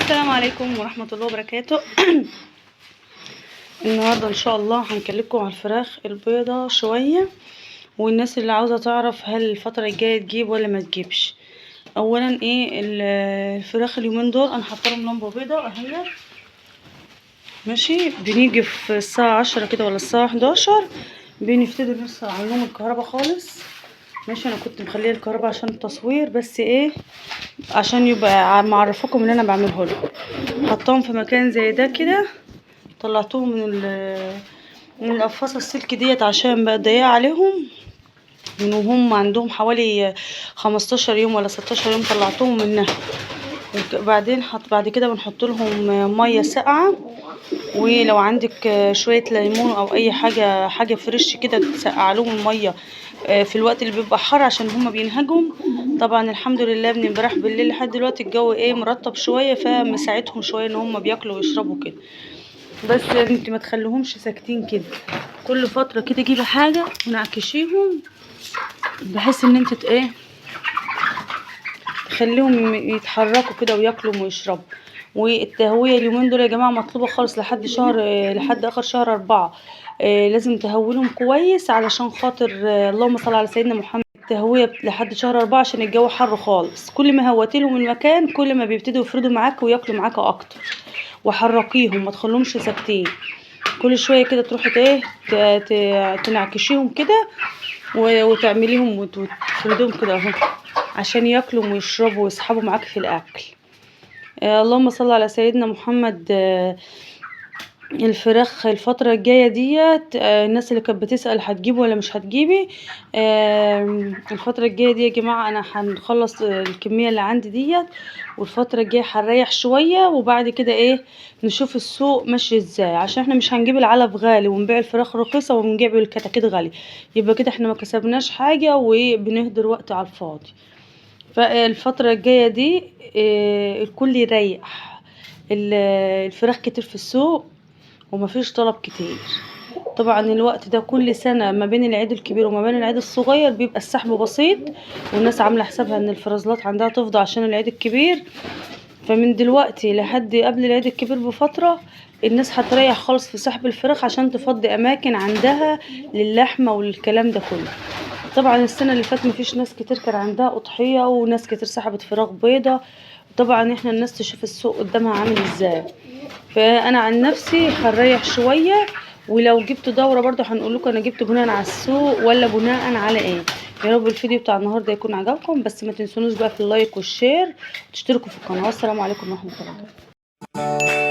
السلام عليكم ورحمة الله وبركاته. النهاردة ان شاء الله هنكلمكم على الفراخ البيضة شوية، والناس اللي عاوزة تعرف هل الفترة الجاية تجيب ولا ما تجيبش. اولا ايه الفراخ اليومين دول انا حاطه لهم لمبة بيضة اهي ماشي. بنيجي في الساعة 10 كده ولا الساعة 11 بنبتدي نفصل عنهم الكهرباء خالص ماشي. انا كنت مخليه الكهرباء عشان التصوير بس ايه، عشان يبقى معرفكم اللي انا بعمله لكم. حطاهم في مكان زي ده كده، طلعتهم من القفاصه السلك ديت عشان بقى ضيقه عليهم، من وهم عندهم حوالي 15 يوم ولا 16 يوم طلعتهم منها. وبعدين بعد كده بنحط لهم ميه ساقعه، ولو عندك شويه ليمون او اي حاجه فريش كده تسقع لهم الميه في الوقت اللي بيبقى حر عشان هما بينهجهم. طبعا الحمد لله من امبارح بالليل لحد دلوقتي الجو ايه مرطب شويه، فمساعدهم شويه ان هما بياكلوا ويشربوا كده. بس انت ما تخليهمش ساكتين كده، كل فتره كده جيبي حاجه ونعكشيهم بحيث ان انت ايه تخليهم يتحركوا كده وياكلوا ويشربوا. والتهويه اليومين دول يا جماعه مطلوبه خالص لحد شهر، لحد اخر شهر 4. لازم تهولهم كويس علشان خاطر اللهم صل على سيدنا محمد. التهويه لحد شهر 4 عشان الجو حر خالص. كل ما هوتيلهم المكان كل ما بيبتدوا يفردوا معاك وياكلوا معاك اكتر. وحركيهم ما تخليهمش ساكتين، كل شويه كده تروحي تنعكشيهم كده وتعمليهم وتفرديهم كده اهو عشان ياكلوا ويشربوا ويسحبوا معاك في الاكل. اللهم صل على سيدنا محمد. الفراخ الفترة الجاية ديت الناس اللي كانت بتسأل هتجيبي ولا مش هتجيبي، الفترة الجاية دي يا جماعة انا هنخلص الكمية اللي عندي ديت، والفترة الجاية هنريح شوية وبعد كده ايه نشوف السوق ماشي ازاي، عشان احنا مش هنجيب العلف غالي ونبيع الفراخ رخيصة ونجيب الكتاكيت غالي، يبقى كده احنا ما كسبناش حاجة وبنهدر وقت على الفاضي. فالفترة الجاية دي الكل يريح. الفراخ كتير في السوق ومفيش طلب كتير. طبعا الوقت ده كل سنة ما بين العيد الكبير وما بين العيد الصغير بيبقى السحب بسيط، والناس عاملة حسابها ان الفرازلات عندها تفضى عشان العيد الكبير. فمن دلوقتي لحد قبل العيد الكبير بفترة الناس هتريح خالص في سحب الفراخ عشان تفضي اماكن عندها للحمة والكلام ده كله. طبعا السنة اللي فاتت مفيش ناس كتير كان عندها اضحية وناس كتير سحبت فراخ بيضة. طبعا احنا الناس تشوف السوق قدامها عامل ازاي. فانا عن نفسي هنريح شويه، ولو جبت دوره برضو هنقول لكم انا جبت بناء على السوق ولا بناء على ايه. يا رب الفيديو بتاع النهارده يكون عجبكم، بس ما تنسونوش بقى في اللايك والشير وتشتركوا في القناه. والسلام عليكم ورحمه الله وبركاته.